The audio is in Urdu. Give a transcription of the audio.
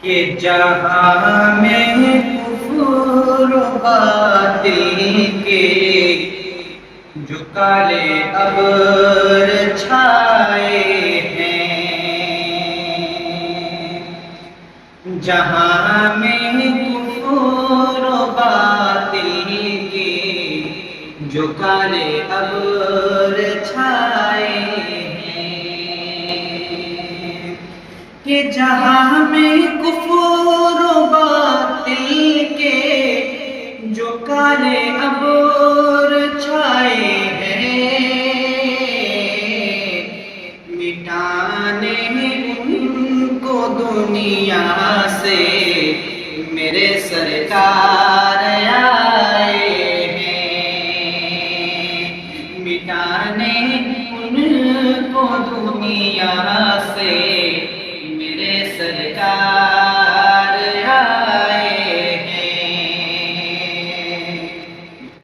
کہ جہاں میں کفر و باطل کے جو کالے ابر چھائے ہیں، جہاں میں کفر و باطل کے جو کالے ابر چھائے ہیں، کہ جہاں میں کفر و باطل کے جو کالے ابر چھائے ہیں، مٹانے ان کو دنیا سے میرے سرکار آئے ہیں، مٹانے ان کو دنیا سے میرے سرکار